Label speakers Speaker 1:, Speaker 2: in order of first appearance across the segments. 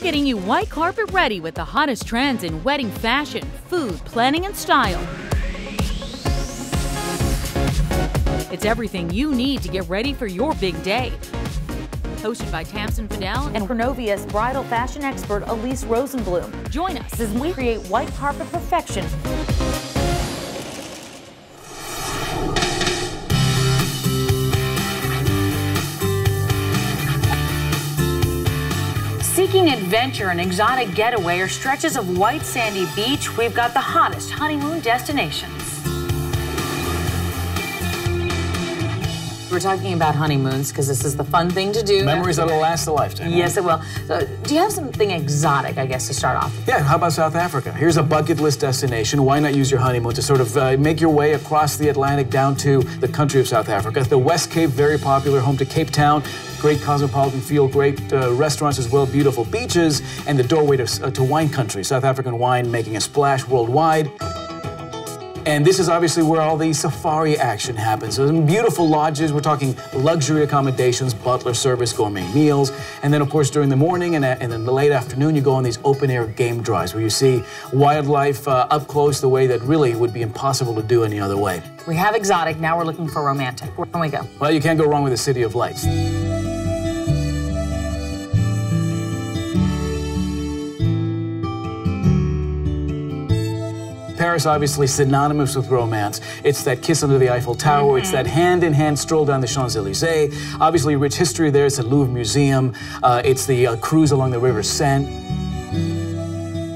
Speaker 1: getting you white carpet ready with the hottest trends in wedding fashion, food, planning, and style. It's everything you need to get ready for your big day. Hosted by Tamsin Fidel
Speaker 2: and Pronovia's bridal fashion expert Elise Rosenblum.
Speaker 1: Join us
Speaker 2: as we create white carpet perfection. Seeking adventure, an exotic getaway, or stretches of white sandy beach, we've got the hottest honeymoon destinations. We're talking about honeymoons because this is the fun thing to do.
Speaker 3: Memories that'll last a lifetime.
Speaker 2: Yes, it will. So, do you have something exotic, I guess, to start off?
Speaker 3: Yeah, how about South Africa? Here's a bucket list destination. Why not use your honeymoon to sort of make your way across the Atlantic down to the country of South Africa? The West Cape, very popular, home to Cape Town. Great cosmopolitan feel, great restaurants as well, beautiful beaches, and the doorway to wine country. South African wine making a splash worldwide. And this is obviously where all the safari action happens. So some beautiful lodges, we're talking luxury accommodations, butler service, gourmet meals. And then, of course, during the morning and in the late afternoon, you go on these open-air game drives where you see wildlife up close the way that really would be impossible to do any other way.
Speaker 2: We have exotic, now we're looking for romantic. Where can we go?
Speaker 3: Well, you can't go wrong with the City of Lights. Paris, obviously synonymous with romance. It's that kiss under the Eiffel Tower. It's that hand-in-hand stroll down the Champs-Élysées. Obviously, rich history there. It's the Louvre Museum. It's the cruise along the River Seine.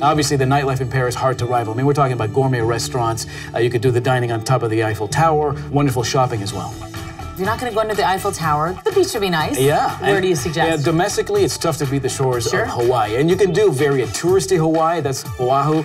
Speaker 3: Obviously, the nightlife in Paris, hard to rival. I mean, we're talking about gourmet restaurants. You could do the dining on top of the Eiffel Tower. Wonderful shopping as well.
Speaker 2: If you're not going to go into the Eiffel Tower, the beach would be nice.
Speaker 3: Yeah.
Speaker 2: Where do you suggest?
Speaker 3: Domestically, it's tough to beat the shores of Hawaii. And you can do very touristy Hawaii. That's Oahu.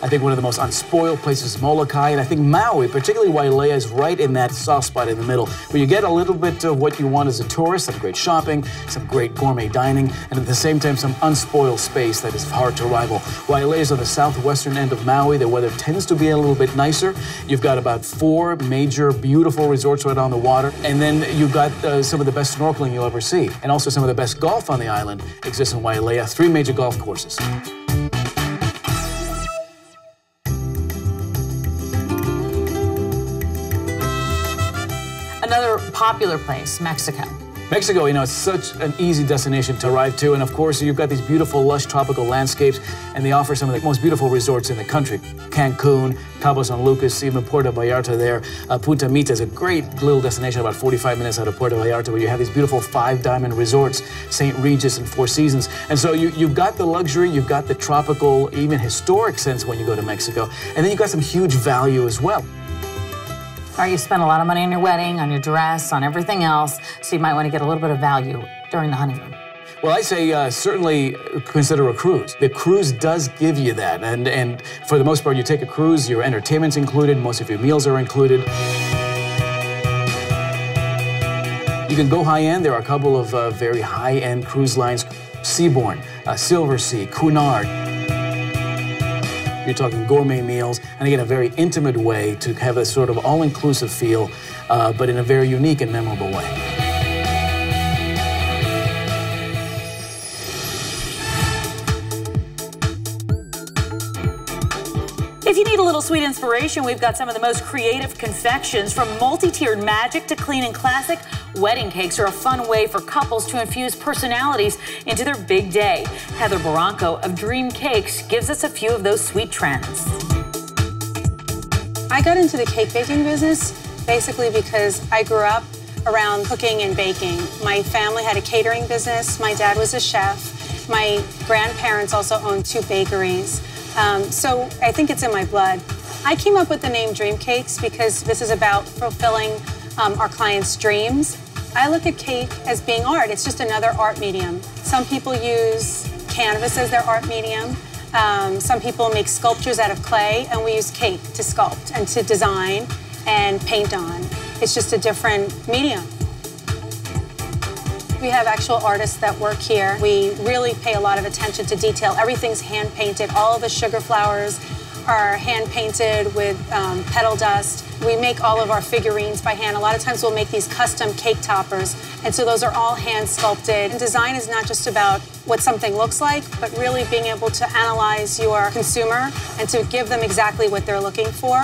Speaker 3: I think one of the most unspoiled places is Molokai, and I think Maui, particularly Wailea, is right in that soft spot in the middle, where you get a little bit of what you want as a tourist, some great shopping, some great gourmet dining, and at the same time, some unspoiled space that is hard to rival. Wailea is on the southwestern end of Maui. The weather tends to be a little bit nicer. You've got about 4 major, beautiful resorts right on the water, and then you've got some of the best snorkeling you'll ever see. And also some of the best golf on the island exists in Wailea, 3 major golf courses.
Speaker 2: Another popular place, Mexico.
Speaker 3: Mexico, you know, it's such an easy destination to arrive to, and of course, you've got these beautiful, lush tropical landscapes, and they offer some of the most beautiful resorts in the country. Cancun, Cabo San Lucas, even Puerto Vallarta there. Punta Mita is a great little destination about 45 minutes out of Puerto Vallarta, where you have these beautiful 5-diamond resorts, St. Regis and Four Seasons. And so you've got the luxury, you've got the tropical, even historic sense when you go to Mexico, and then you've got some huge value as well.
Speaker 2: All right, you spend a lot of money on your wedding, on your dress, on everything else, so you might want to get a little bit of value during the honeymoon.
Speaker 3: Well, I say certainly consider a cruise. The cruise does give you that, and for the most part, you take a cruise, your entertainment's included, most of your meals are included. You can go high-end. There are a couple of very high-end cruise lines, Seabourn, Silversea, Cunard. You're talking gourmet meals, and again, a very intimate way to have a sort of all-inclusive feel, but in a very unique and memorable way.
Speaker 2: If you need a little sweet inspiration, we've got some of the most creative confections. From multi-tiered magic to clean and classic, wedding cakes are a fun way for couples to infuse personalities into their big day. Heather Barranco of Dream Cakes gives us a few of those sweet trends.
Speaker 4: I got into the cake baking business basically because I grew up around cooking and baking. My family had a catering business. My dad was a chef. My grandparents also owned 2 bakeries. So I think it's in my blood. I came up with the name Dream Cakes because this is about fulfilling our clients' dreams. I look at cake as being art. It's just another art medium. Some people use canvas as their art medium. Some people make sculptures out of clay, and we use cake to sculpt and to design and paint on. It's just a different medium. We have actual artists that work here. We really pay a lot of attention to detail. Everything's hand-painted. All of the sugar flowers are hand painted with petal dust. We make all of our figurines by hand. A lot of times we'll make these custom cake toppers, and so those are all hand sculpted. And design is not just about what something looks like, but really being able to analyze your consumer and to give them exactly what they're looking for.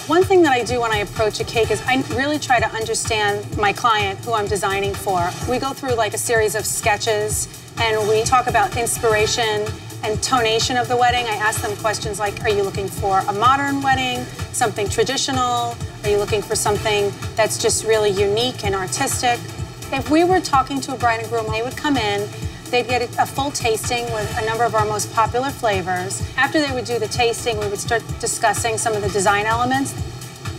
Speaker 4: One thing that I do when I approach a cake is I really try to understand my client, who I'm designing for. We go through like a series of sketches, and we talk about inspiration and tonation of the wedding. I ask them questions like, are you looking for a modern wedding, something traditional? Are you looking for something that's just really unique and artistic? If we were talking to a bride and groom, they would come in, they'd get a full tasting with a number of our most popular flavors. After they would do the tasting, we would start discussing some of the design elements.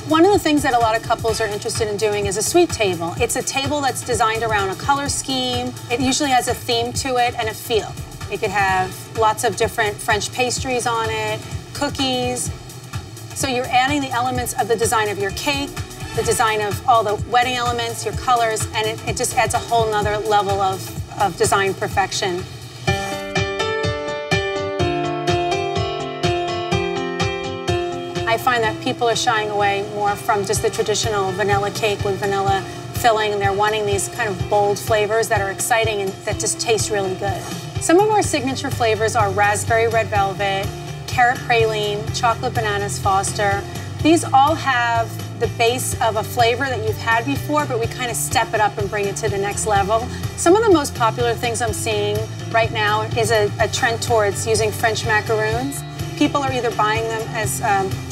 Speaker 4: One of the things that a lot of couples are interested in doing is a sweet table. It's a table that's designed around a color scheme. It usually has a theme to it and a feel. It could have lots of different French pastries on it, cookies. So you're adding the elements of the design of your cake, the design of all the wedding elements, your colors, and it just adds a whole nother level of design perfection. I find that people are shying away more from just the traditional vanilla cake with vanilla filling, and they're wanting these kind of bold flavors that are exciting and that just taste really good. Some of our signature flavors are raspberry red velvet, carrot praline, chocolate bananas Foster. These all have the base of a flavor that you've had before, but we kind of step it up and bring it to the next level. Some of the most popular things I'm seeing right now is a trend towards using French macaroons. People are either buying them as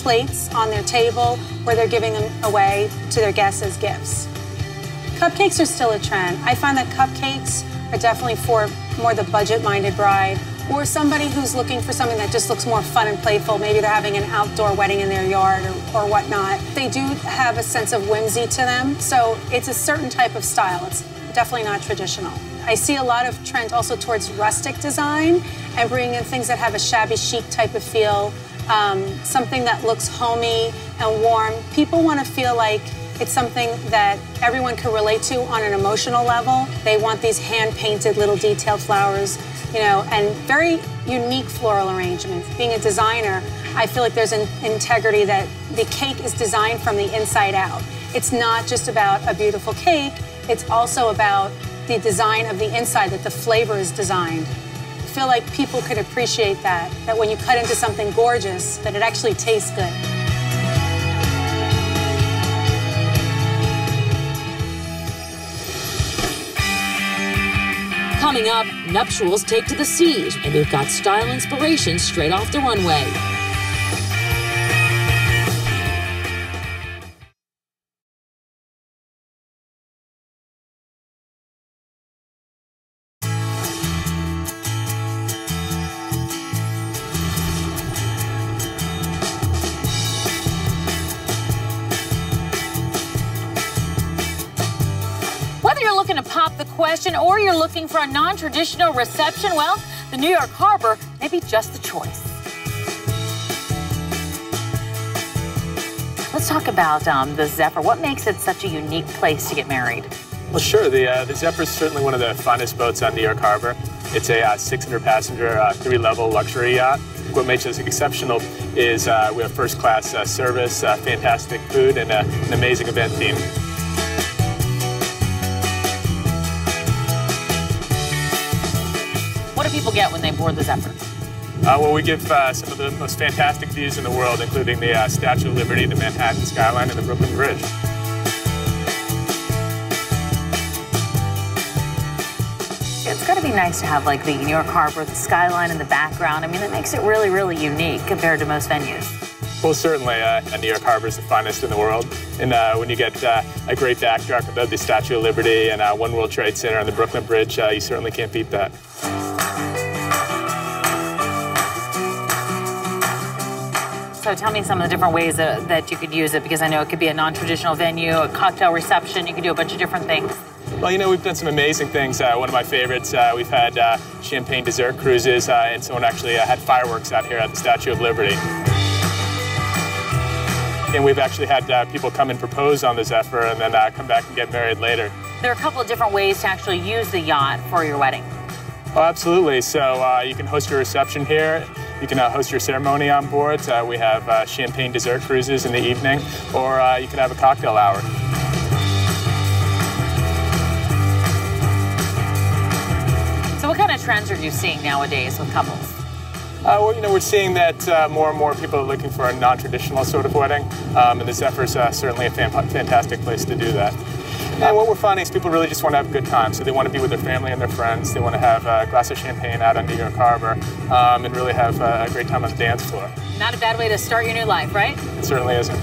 Speaker 4: plates on their table, or they're giving them away to their guests as gifts. Cupcakes are still a trend. I find that cupcakes are definitely for more the budget-minded bride, or somebody who's looking for something that just looks more fun and playful. Maybe they're having an outdoor wedding in their yard or whatnot. They do have a sense of whimsy to them, so it's a certain type of style. It's definitely not traditional. I see a lot of trend also towards rustic design and bringing in things that have a shabby chic type of feel, something that looks homey and warm. People want to feel like it's something that everyone can relate to on an emotional level. They want these hand-painted little detailed flowers, you know, and very unique floral arrangements. Being a designer, I feel like there's an integrity that the cake is designed from the inside out. It's not just about a beautiful cake, it's also about the design of the inside, that the flavor is designed. I feel like people could appreciate that when you cut into something gorgeous, that it actually tastes good.
Speaker 1: Coming up, nuptials take to the seas, and we've got style inspiration straight off the runway. Whether you're looking to pop the question or you're looking for a non-traditional reception, well, the New York Harbor may be just the choice. Let's talk about the Zephyr. What makes it such a unique place to get married?
Speaker 5: Well, sure. The Zephyr is certainly one of the finest boats on New York Harbor. It's a 600-passenger, 3-level luxury yacht. What makes us exceptional is we have first-class service, fantastic food, and an amazing event team.
Speaker 1: What do people get when they board the Zephyr?
Speaker 5: Well, we give some of the most fantastic views in the world, including the Statue of Liberty, the Manhattan skyline, and the Brooklyn Bridge.
Speaker 1: It's got to be nice to have like the New York Harbor, the skyline in the background. I mean, that makes it really, really unique compared to most venues.
Speaker 5: Well, certainly, New York Harbor is the finest in the world. And when you get a great backdrop of the Statue of Liberty and One World Trade Center and the Brooklyn Bridge, you certainly can't beat that.
Speaker 1: So tell me some of the different ways that you could use it, because I know it could be a non-traditional venue, a cocktail reception. You could do a bunch of different things.
Speaker 5: Well, you know, we've done some amazing things. One of my favorites, we've had champagne dessert cruises, and someone actually had fireworks out here at the Statue of Liberty. And we've actually had people come and propose on the Zephyr and then come back and get married later.
Speaker 1: There are a couple of different ways to actually use the yacht for your wedding.
Speaker 5: Oh, absolutely. So you can host your reception here, You can host your ceremony on board. We have champagne dessert cruises in the evening, or you can have a cocktail hour.
Speaker 1: So what kind of trends are you seeing nowadays with couples?
Speaker 5: Well, we're seeing that more and more people are looking for a non-traditional sort of wedding, and this Zephyr's certainly a fantastic place to do that. And what we're finding is people really just want to have a good time, so they want to be with their family and their friends. They want to have a glass of champagne out on New York Harbor and really have a great time on the dance floor.
Speaker 1: Not a bad way to start your new life, right?
Speaker 5: It certainly isn't.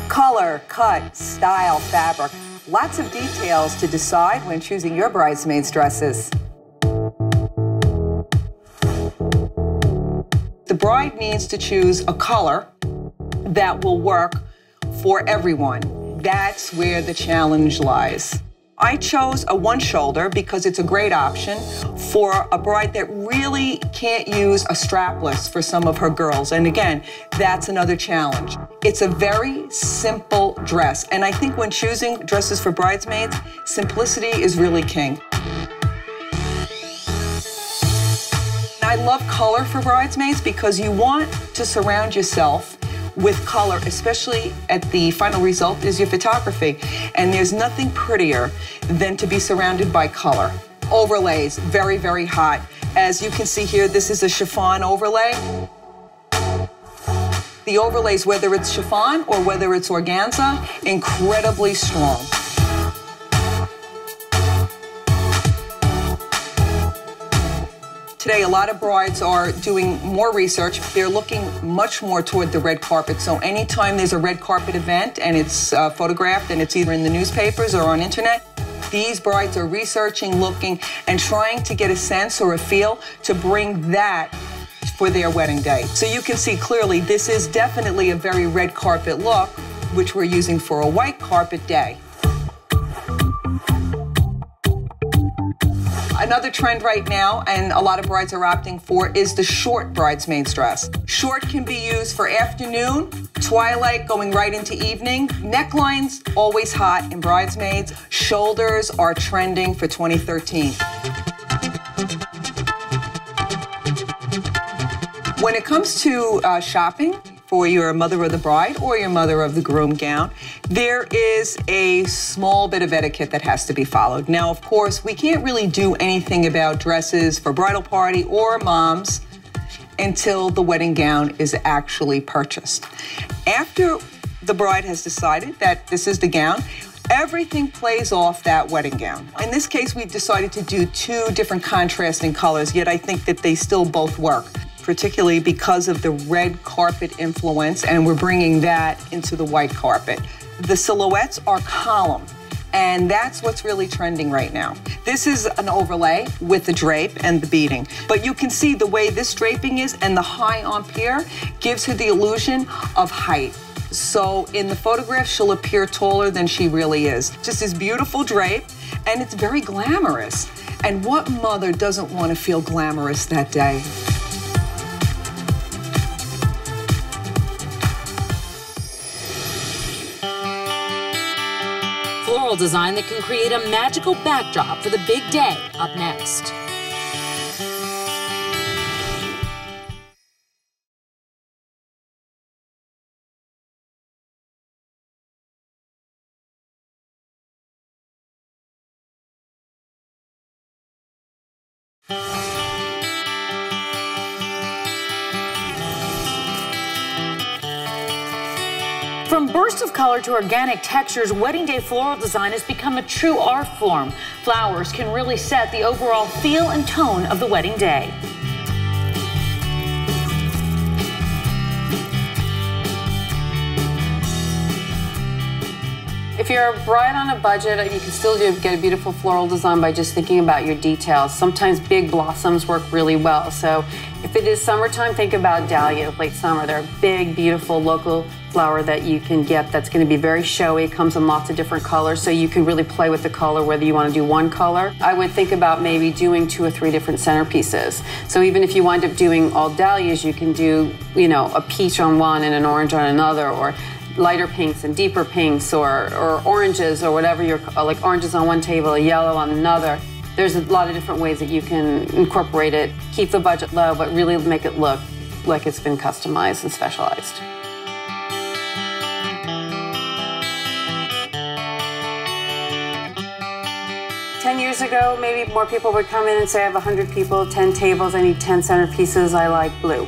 Speaker 6: Color, cut, style, fabric. Lots of details to decide when choosing your bridesmaids' dresses. The bride needs to choose a color that will work for everyone. That's where the challenge lies. I chose a one shoulder because it's a great option for a bride that really can't use a strapless for some of her girls. And again, that's another challenge. It's a very simple dress. And I think when choosing dresses for bridesmaids, simplicity is really king. I love color for bridesmaids because you want to surround yourself with color, especially at the final result is your photography. And there's nothing prettier than to be surrounded by color. Overlays, very, very hot. As you can see here, this is a chiffon overlay. The overlays, whether it's chiffon or whether it's organza, incredibly strong. Today, a lot of brides are doing more research. They're looking much more toward the red carpet. So anytime there's a red carpet event and it's photographed and it's either in the newspapers or on internet, these brides are researching, looking, and trying to get a sense or a feel to bring that for their wedding day. So you can see clearly this is definitely a very red carpet look, which we're using for a white carpet day. Another trend right now, and a lot of brides are opting for, is the short bridesmaid's dress. Short can be used for afternoon, twilight, going right into evening. Necklines, always hot in bridesmaids. Shoulders are trending for 2013. When it comes to shopping for your mother of the bride or your mother of the groom gown, there is a small bit of etiquette that has to be followed. Now, of course, we can't really do anything about dresses for bridal party or moms until the wedding gown is actually purchased. After the bride has decided that this is the gown, everything plays off that wedding gown. In this case, we've decided to do two different contrasting colors, yet I think that they still both work, particularly because of the red carpet influence, and we're bringing that into the white carpet. The silhouettes are column, and that's what's really trending right now. This is an overlay with the drape and the beading, but you can see the way this draping is, and the high ampere gives her the illusion of height. So in the photograph, she'll appear taller than she really is. Just this beautiful drape, and it's very glamorous. And what mother doesn't want to feel glamorous that day?
Speaker 2: Floral design that can create a magical backdrop for the big day, up next. From bursts of color to organic textures, wedding day floral design has become a true art form. Flowers can really set the overall feel and tone of the wedding day.
Speaker 7: If you're a bride on a budget, you can still get a beautiful floral design by just thinking about your details. Sometimes big blossoms work really well. So if it is summertime, think about dahlia, late summer. They're a big, beautiful local flower that you can get that's going to be very showy. It comes in lots of different colors, so you can really play with the color, whether you want to do one color. I would think about maybe doing 2 or 3 different centerpieces. So even if you wind up doing all dahlias, you can do, a peach on one and an orange on another, or lighter pinks and deeper pinks or oranges or whatever you're, like oranges on one table, a yellow on another. There's a lot of different ways that you can incorporate it, keep the budget low, but really make it look like it's been customized and specialized. Years ago, maybe more people would come in and say, I have 100 people, 10 tables, I need 10 centerpieces, I like blue.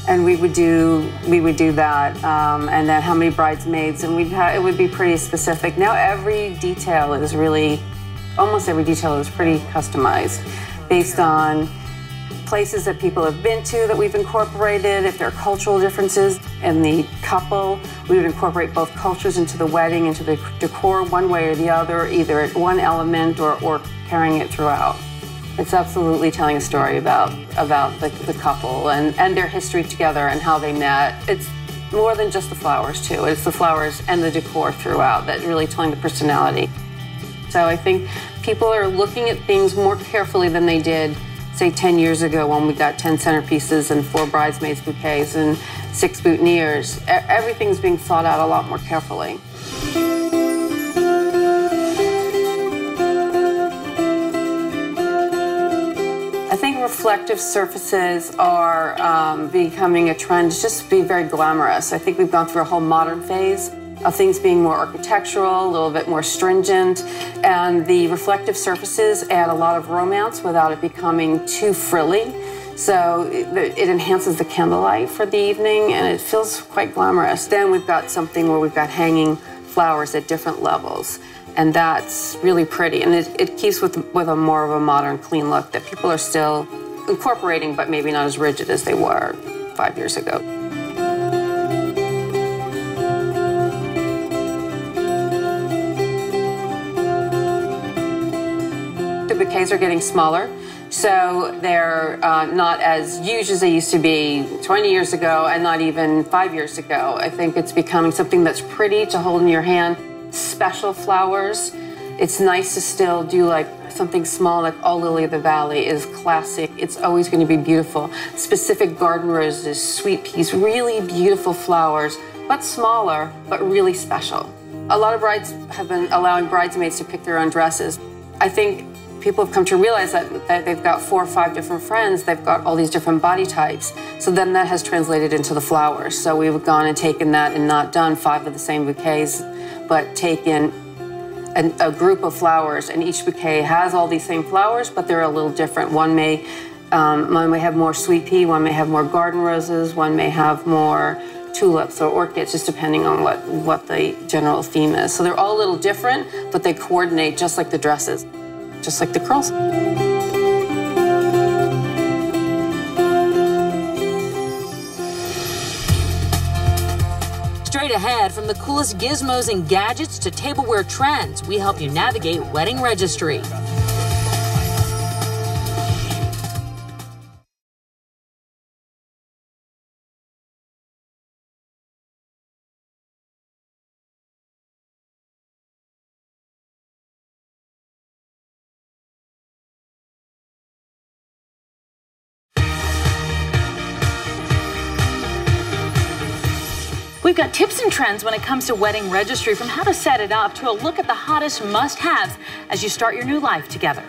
Speaker 7: And we would do that, and then how many bridesmaids, and it would be pretty specific. Now every detail is really, almost every detail is pretty customized based on places that people have been to that we've incorporated, if there are cultural differences in the couple, we would incorporate both cultures into the wedding, into the decor one way or the other, either at one element or carrying it throughout. It's absolutely telling a story about the couple and their history together and how they met. It's more than just the flowers too. It's the flowers and the decor throughout that really telling the personality. So I think people are looking at things more carefully than they did say 10 years ago when we got 10 centerpieces and 4 bridesmaids bouquets and 6 boutonnieres. Everything's being thought out a lot more carefully. I think reflective surfaces are becoming a trend. It's just being very glamorous. I think we've gone through a whole modern phase of things being more architectural, a little bit more stringent, and the reflective surfaces add a lot of romance without it becoming too frilly. So it enhances the candlelight for the evening, and it feels quite glamorous. Then we've got something where we've got hanging flowers at different levels, and that's really pretty. And it keeps with a more of a modern, clean look that people are still incorporating, but maybe not as rigid as they were 5 years ago. Bouquets are getting smaller, so they're not as huge as they used to be 20 years ago and not even 5 years ago. I think it's becoming something that's pretty to hold in your hand. Special flowers. It's nice to still do like something small like All Lily of the Valley is classic. It's always going to be beautiful. Specific garden roses, sweet peas, really beautiful flowers, but smaller, but really special. A lot of brides have been allowing bridesmaids to pick their own dresses. I think people have come to realize that they've got 4 or 5 different friends, they've got all these different body types. So then that has translated into the flowers. So we've gone and taken that and not done 5 of the same bouquets, but taken a group of flowers, and each bouquet has all these same flowers, but they're a little different. One may have more sweet pea, one may have more garden roses, one may have more tulips or orchids, just depending on what the general theme is. So they're all a little different, but they coordinate just like the dresses. Just like the curls.
Speaker 2: Straight ahead, from the coolest gizmos and gadgets to tableware trends, we help you navigate Wedding Registry. We've got tips and trends when it comes to Wedding Registry, from how to set it up to a look at the hottest must-haves as you start your new life together.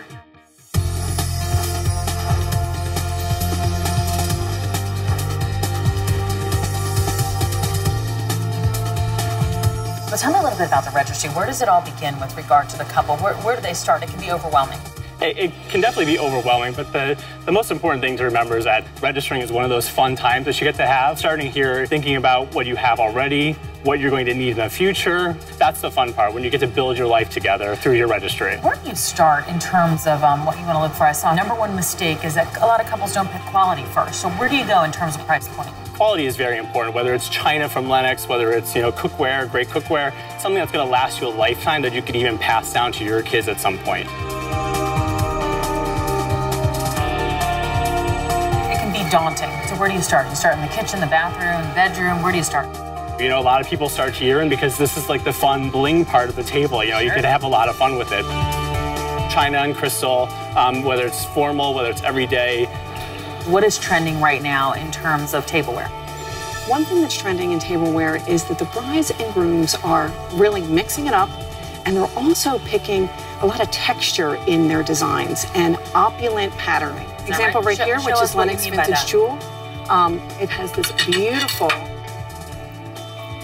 Speaker 1: Well, tell me a little bit about the registry. Where does it all begin with regard to the couple? Where do they start? It can be overwhelming.
Speaker 5: It can definitely be overwhelming, but the most important thing to remember is that registering is one of those fun times that you get to have. Starting here, thinking about what you have already, what you're going to need in the future. That's the fun part, when you get to build your life together through your registry.
Speaker 1: Where do you start in terms of what you want to look for? I saw #1 mistake is that a lot of couples don't pick quality first. So where do you go in terms of price point?
Speaker 5: Quality is very important, whether it's china from Lenox, whether it's cookware, great cookware, something that's going to last you a lifetime that you could even pass down to your kids at some point.
Speaker 1: Daunting. So where do you start? You start in the kitchen, the bathroom, the bedroom. Where do you start?
Speaker 5: A lot of people start here, and because this is like the fun bling part of the table, you could have a lot of fun with it. China and crystal, whether it's formal, whether it's everyday.
Speaker 1: What is trending right now in terms of tableware?
Speaker 8: One thing that's trending in tableware is that the brides and grooms are really mixing it up, and they're also picking a lot of texture in their designs and opulent patterning. Example right here, which is Lennox Vintage Jewel. It has this beautiful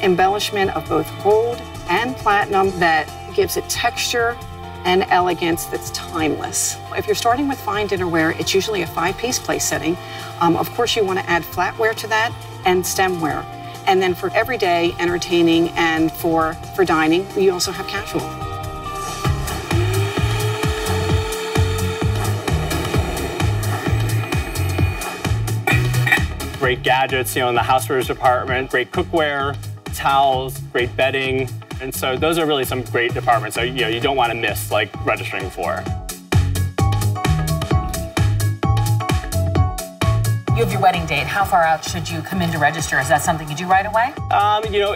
Speaker 8: embellishment of both gold and platinum that gives it texture and elegance that's timeless. If you're starting with fine dinnerware, it's usually a 5-piece place setting. Of course, you want to add flatware to that and stemware. And then for everyday entertaining and for dining, you also have casual.
Speaker 9: Great gadgets, in the housewares department, great cookware, towels, great bedding. And so those are really some great departments that you don't want to miss, like registering for.
Speaker 1: You have your wedding date. How far out should you come in to register? Is that something you do right away?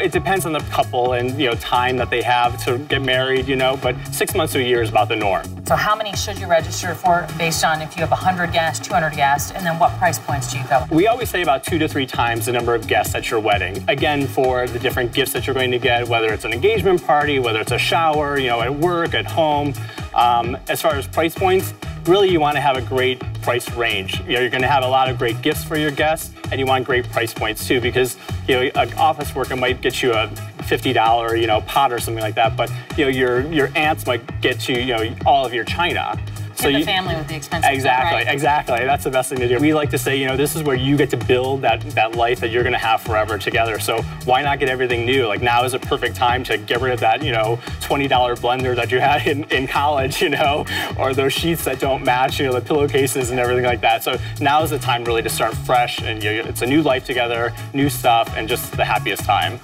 Speaker 9: It depends on the couple and, time that they have to get married, but 6 months to a year is about the norm.
Speaker 1: So how many should you register for based on if you have 100 guests, 200 guests, and then what price points do you go?
Speaker 9: We always say about 2 to 3 times the number of guests at your wedding. Again, for the different gifts that you're going to get, whether it's an engagement party, whether it's a shower, at work, at home. As far as price points, really you want to have a great price range. You're going to have a lot of great gifts for your guests, and you want great price points too, because an office worker might get you a $50 pot or something like that, but your aunts might get you all of your china.
Speaker 1: So the family with the expensive
Speaker 9: exactly,
Speaker 1: stuff, right?
Speaker 9: Exactly. That's the best thing to do. We like to say, this is where you get to build that life that you're going to have forever together. So why not get everything new? Like now is a perfect time to get rid of that, $20 blender that you had in college, or those sheets that don't match, the pillowcases and everything like that. So now is the time really to start fresh, and it's a new life together, new stuff, and just the happiest time.